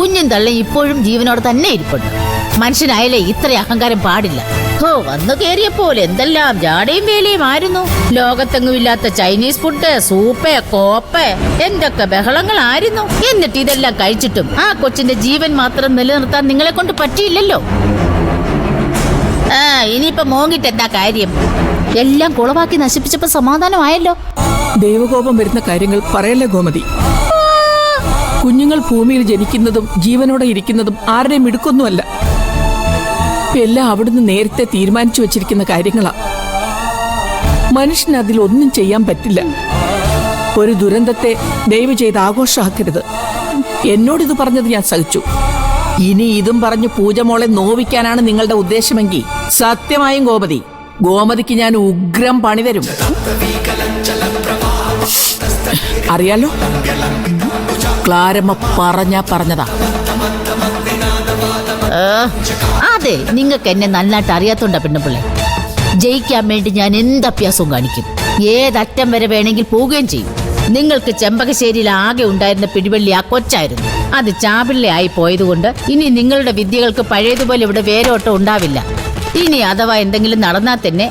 കുഞ്ഞും തള്ളി ഇപ്പോഴും ജീവനോടെ തന്നെ ഇരിപ്പുണ്ട്. മനുഷ്യനായാലേ ഇത്ര അഹങ്കാരം പാടില്ല. വന്നു കേറിയപ്പോലെ എന്തെല്ലാം ജാടയും വേലയും ആയിരുന്നു. ലോകത്തെങ്ങുമില്ലാത്ത ചൈനീസ് ഫുഡ്, സൂപ്പ്, കോപ്പ്, എന്തൊക്കെ ബഹളങ്ങളായിരുന്നു. എന്നിട്ട് ഇതെല്ലാം കഴിച്ചിട്ടും ആ കൊച്ചിന്റെ ജീവൻ മാത്രം നിലനിർത്താൻ നിങ്ങളെ കൊണ്ട് പറ്റിയില്ലല്ലോ. ഇനിയിപ്പൊ മോങ്ങിട്ട് എന്താ കാര്യം? എല്ലാം കുളവാക്കി നശിപ്പിച്ചപ്പോ സമാധാനമായല്ലോ. ദൈവകോപം വരുന്ന കാര്യങ്ങൾ പറയല്ലേ ഗോമതി. കുഞ്ഞുങ്ങൾ ഭൂമിയിൽ ജനിക്കുന്നതും ജീവനോടെ ഇരിക്കുന്നതും ആരുടെയും മിടുക്കൊന്നുമല്ല. എല്ലാം അവിടുന്ന് നേരത്തെ തീരുമാനിച്ചു വെച്ചിരിക്കുന്ന കാര്യങ്ങളാ. മനുഷ്യന് അതിലൊന്നും ചെയ്യാൻ പറ്റില്ല. ഒരു ദുരന്തത്തെ ദയവ് ചെയ്ത് ആഘോഷമാക്കരുത്. എന്നോടിത് പറഞ്ഞത് ഞാൻ സഹിച്ചു. ഇനി ഇതും പറഞ്ഞു പൂജമോളെ നോവിക്കാനാണ് നിങ്ങളുടെ ഉദ്ദേശമെങ്കിൽ സത്യമായും ഗോമതിക്ക് ഞാൻ ഉഗ്രം പണി തരും. അറിയാലോ, ക്ലാരമ്മ പറഞ്ഞതാ. അതെ, നിങ്ങൾക്ക് എന്നെ നന്നായിട്ട് അറിയാത്തോണ്ടാ പെണ്ണുപിള്ളേ. ജയിക്കാൻ വേണ്ടി ഞാൻ എന്ത് അഭ്യാസവും കാണിക്കും. ഏതറ്റം വരെ വേണമെങ്കിൽ പോവുകയും ചെയ്യും. നിങ്ങൾക്ക് ചെമ്പകശ്ശേരിയിൽ ആകെ ഉണ്ടായിരുന്ന പിടിവള്ളി ആ കൊച്ചായിരുന്നു. അത് ചാപിള്ളയായി പോയതുകൊണ്ട് ഇനി നിങ്ങളുടെ വിദ്യകൾക്ക് പഴയതുപോലെ ഇവിടെ വേരോട്ടം ഉണ്ടാവില്ല. ഇനി അഥവാ എന്തെങ്കിലും നടന്നാൽ തന്നെ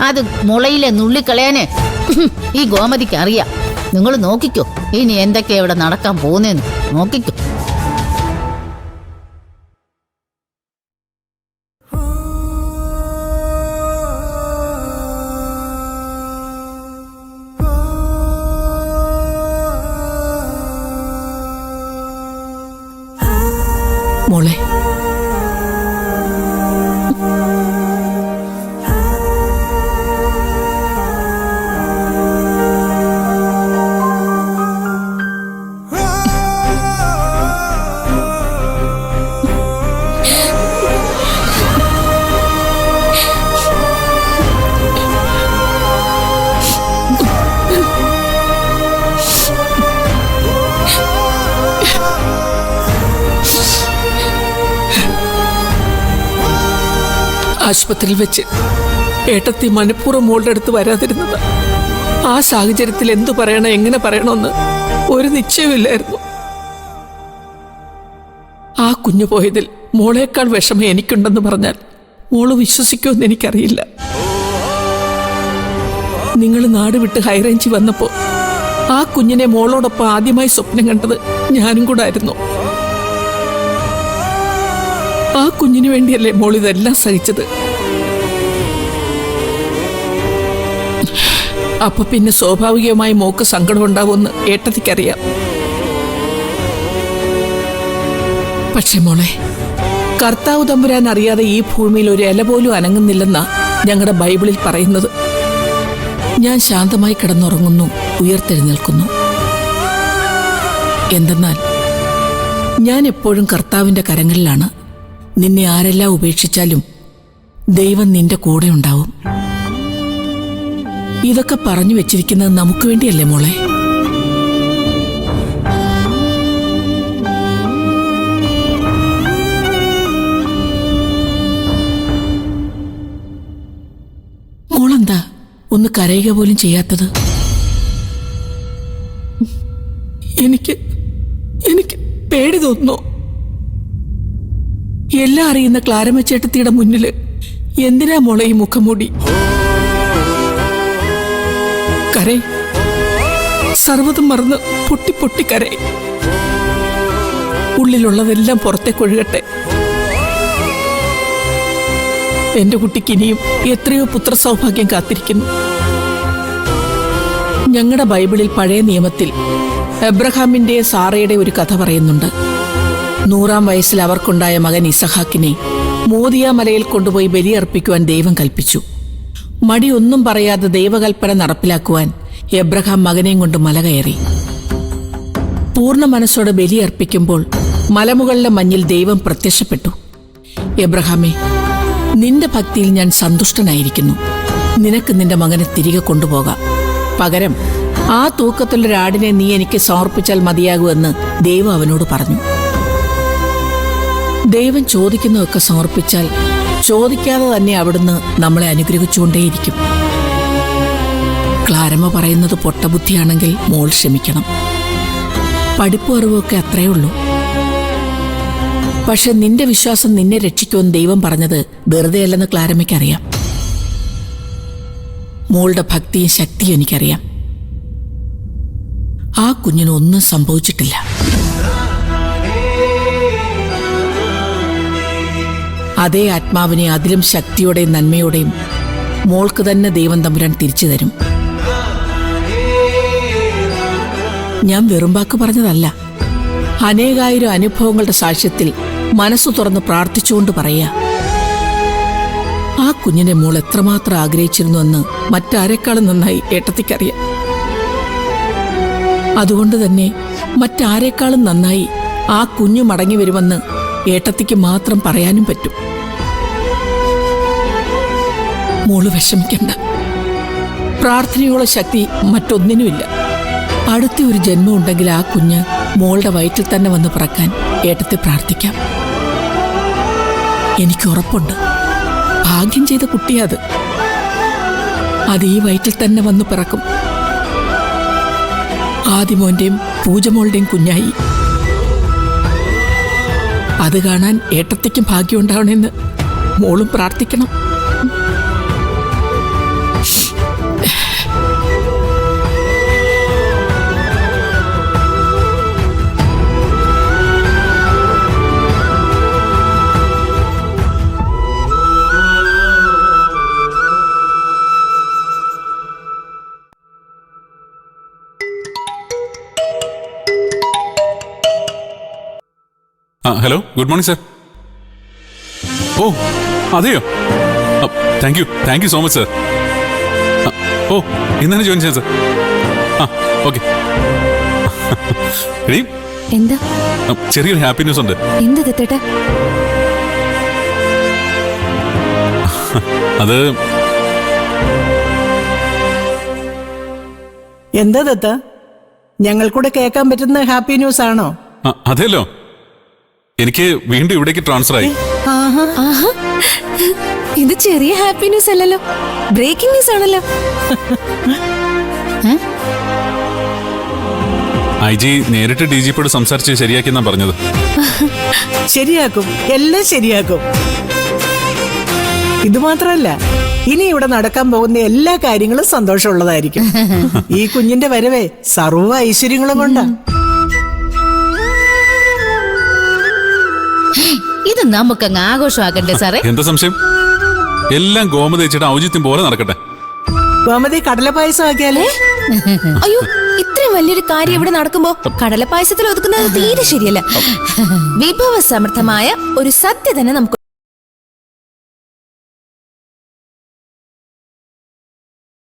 അത് മുളയിലെ നുള്ളിക്കളയാന് ഈ ഗോമതിക്ക് അറിയാം. നിങ്ങൾ നോക്കിക്കോ, ഇനി എന്തൊക്കെയാ ഇവിടെ നടക്കാൻ പോകുന്നതെന്ന് നോക്കിക്കോ. മോളെ, ആശുപത്രിയിൽ വെച്ച് ഏട്ടത്തി മനഃപൂർവ്വം മോളുടെ അടുത്ത് വരാതിരുന്നത്. ആ സാഹചര്യത്തിൽ എന്തു പറയണം, എങ്ങനെ പറയണമെന്ന് ഒരു നിശ്ചയമില്ലായിരുന്നു. ആ കുഞ്ഞു പോയതിൽ മോളേക്കാൾ വിഷമം എനിക്കുണ്ടെന്ന് പറഞ്ഞാൽ മോള് വിശ്വസിക്കുമെന്ന് എനിക്കറിയില്ല. നിങ്ങൾ നാട് വിട്ട് ഹൈറേഞ്ചിൽ വന്നപ്പോ ആ കുഞ്ഞിനെ മോളോടൊപ്പം ആദ്യമായി സ്വപ്നം കണ്ടത് ഞാനും കൂടെ ആയിരുന്നു. ആ കുഞ്ഞിനു വേണ്ടിയല്ലേ മോൾ ഇതെല്ലാം സഹിച്ചത്. അപ്പൊ പിന്നെ സ്വാഭാവികമായി മോക്ക് സങ്കടം ഉണ്ടാവുമെന്ന് ഏട്ടത്തിക്കറിയാം. പക്ഷെ മോളെ, കർത്താവ് തമ്പുരാൻ അറിയാതെ ഈ ഭൂമിയിൽ ഒരു ഇല പോലും അനങ്ങുന്നില്ലെന്നാ ഞങ്ങളുടെ ബൈബിളിൽ പറയുന്നത്. ഞാൻ ശാന്തമായി കിടന്നുറങ്ങുന്നു, ഉയർത്തെഴുന്നേൽക്കുന്നു. എന്തെന്നാൽ ഞാൻ എപ്പോഴും കർത്താവിന്റെ കരങ്ങളിലാണ്. നിന്നെ ആരെല്ലാം ഉപേക്ഷിച്ചാലും ദൈവം നിന്റെ കൂടെ ഉണ്ടാവും. ഇതൊക്കെ പറഞ്ഞു വെച്ചിരിക്കുന്നത് നമുക്ക് വേണ്ടിയല്ലേ മോളെ? മോളെന്താ ഒന്ന് കരയുക പോലും ചെയ്യാത്തത്? എനിക്ക് പേടി തോന്നുന്നു. എല്ലാം അറിയുന്ന ക്ലാരമ്മ ചേട്ടത്തിയുടെ മുന്നില് എന്തിനാ മോളെ ഈ മുഖംമൂടി? കരേ, സർവ്വതും മറന്ന് പൊട്ടി കരേ. ഉള്ളിലുള്ളതെല്ലാം പുറത്തേക്കൊഴുകട്ടെ. എന്റെ കുട്ടിക്ക് ഇനിയും എത്രയോ പുത്ര സൗഭാഗ്യം കാത്തിരിക്കുന്നു. ഞങ്ങളുടെ ബൈബിളിൽ പഴയ നിയമത്തിൽ എബ്രഹാമിന്റെ സാറയുടെ ഒരു കഥ പറയുന്നുണ്ട്. 100-ാം വയസ്സിൽ അവർക്കുണ്ടായ മകൻ ഇസഹാക്കിനെ മോദിയ മലയിൽ കൊണ്ടുപോയി ബലിയർപ്പിക്കുവാൻ ദൈവം കൽപ്പിച്ചു. മടിയൊന്നും പറയാതെ ദൈവകൽപ്പന നടപ്പിലാക്കുവാൻ എബ്രഹാം മകനെയും കൊണ്ട് മല കയറി. പൂർണ്ണ മനസ്സോടെ ബലിയർപ്പിക്കുമ്പോൾ മലമുകളിലെ മഞ്ഞിൽ ദൈവം പ്രത്യക്ഷപ്പെട്ടു. എബ്രഹാമേ, നിന്റെ ഭക്തിയിൽ ഞാൻ സന്തുഷ്ടനായിരിക്കുന്നു. നിനക്ക് നിന്റെ മകനെ തിരികെ കൊണ്ടുപോകാം. പകരം ആ തൂക്കത്തിലൊരാടിനെ നീ എനിക്ക് സമർപ്പിച്ചാൽ മതിയാകുമെന്ന് ദൈവം അവനോട് പറഞ്ഞു. ദൈവം ചോദിക്കുന്നതൊക്കെ സമർപ്പിച്ചാൽ ചോദിക്കാതെ തന്നെ അവിടുന്ന് നമ്മളെ അനുഗ്രഹിച്ചുകൊണ്ടേയിരിക്കും. ക്ലാരമ്മ പറയുന്നത് പൊട്ടബുദ്ധിയാണെങ്കിൽ മോൾ ക്ഷമിക്കണം. പഠിപ്പും അറിവൊക്കെ അത്രയേ ഉള്ളൂ. പക്ഷെ നിന്റെ വിശ്വാസം നിന്നെ രക്ഷിക്കുമെന്ന് ദൈവം പറഞ്ഞത് വെറുതെയല്ലെന്ന് ക്ലാരമ്മയ്ക്കറിയാം. മോളുടെ ഭക്തിയും ശക്തിയും എനിക്കറിയാം. ആ കുഞ്ഞിനൊന്നും സംഭവിച്ചിട്ടില്ല. അതേ ആത്മാവിനെ അതിലും ശക്തിയോടെയും നന്മയോടെയും മോൾക്ക് തന്നെ ദൈവം തമ്പുരാൻ തിരിച്ചു തരും. ഞാൻ വെറും വാക്ക് പറഞ്ഞതല്ല, അനേകായിരം അനുഭവങ്ങളുടെ സാക്ഷ്യത്തിൽ മനസ്സു തുറന്ന് പ്രാർത്ഥിച്ചുകൊണ്ട് പറയാ. ആ കുഞ്ഞിനെ മോൾ എത്രമാത്രം ആഗ്രഹിച്ചിരുന്നുവെന്ന് മറ്റാരെക്കാളും നന്നായി ഏട്ടത്തിക്കറിയാം. അതുകൊണ്ട് തന്നെ മറ്റാരെക്കാളും നന്നായി ആ കുഞ്ഞു മടങ്ങി വരുമെന്ന് ഏട്ടത്തിക്ക് മാത്രം പറയാനും പറ്റും. മോള് വിഷമിക്കണ്ട. പ്രാർത്ഥനയോളം ശക്തി മറ്റൊന്നിനുമില്ല. അടുത്ത ഒരു ജന്മം ഉണ്ടെങ്കിൽ ആ കുഞ്ഞ് മോളുടെ വയറ്റിൽ തന്നെ വന്ന് പിറക്കാൻ ഏട്ടത്തെ പ്രാർത്ഥിക്കാം. എനിക്ക് ഉറപ്പുണ്ട്, ഭാഗ്യം ചെയ്ത കുട്ടിയത്. അത് ഈ വയറ്റിൽ തന്നെ വന്ന് പിറക്കും. ആദിമോന്റെയും പൂജമോളുടെയും കുഞ്ഞായി. അത് കാണാൻ ഏട്ടത്തിക്കും ഭാഗ്യമുണ്ടാവണമെന്ന് മോളും പ്രാർത്ഥിക്കണം. Hello, good morning sir. ഓ അതെയോ, thank you so much sir. ഓ ഇന്ന് തന്നെ ജോയിൻ ചെയ്യാം സർ. ഓക്കെ. എന്താ ചെറിയൊരു ഹാപ്പി ന്യൂസ് ഉണ്ട്. എന്താ ദത്തേട്ടാ? അത് എന്താ ദത്ത, ഞങ്ങൾക്കൂടെ കേൾക്കാൻ പറ്റുന്ന ഹാപ്പി ന്യൂസ് ആണോ? അതെല്ലോ, എനിക്ക് വീണ്ടും ഇവിടേക്ക് ട്രാൻസ്ഫർ ആയി. ആഹാ, ഇത് ചെറിയ ഹാപ്പി ന്യൂസ് അല്ലല്ലോ, ബ്രേക്കിംഗ് ന്യൂസ് ആണല്ലോ. IG നേരിട്ട് DGPയോട് സംസാരിച്ച് ശരിയാക്കിയെന്നാ പറഞ്ഞത്. ശരിയാക്കും, എല്ലാം ശരിയാക്കും. ഇത് മാത്രമല്ല, ഇനി ഇവിടെ നടക്കാൻ പോകുന്ന എല്ലാ കാര്യങ്ങളും സന്തോഷമുള്ളതായിരിക്കും. ഈ കുഞ്ഞിന്റെ വരവേ സർവ്വ ഐശ്വര്യങ്ങളും കൊണ്ടാ. ഇത് നമുക്കങ്ങ് ആഘോഷമാക്കണ്ടേ സാറേ? എന്താ സംശയം? എല്ലാം ഗോമതി വെച്ചിട്ട് ഔചിത്യം പോലെ നടക്കട്ടെ. ഗോമതി കടലപ്പായസം ആക്കിയാലേ? അയ്യോ, ഇത്രയും വലിയൊരു കാര്യം ഇവിടെ നടക്കുമ്പോ കടലപ്പായസത്തിൽ ഒതുക്കുന്നത് തീരെ ശരിയല്ല. വിഭവ സമൃദ്ധമായ ഒരു സദ്യ തന്നെ നമുക്ക്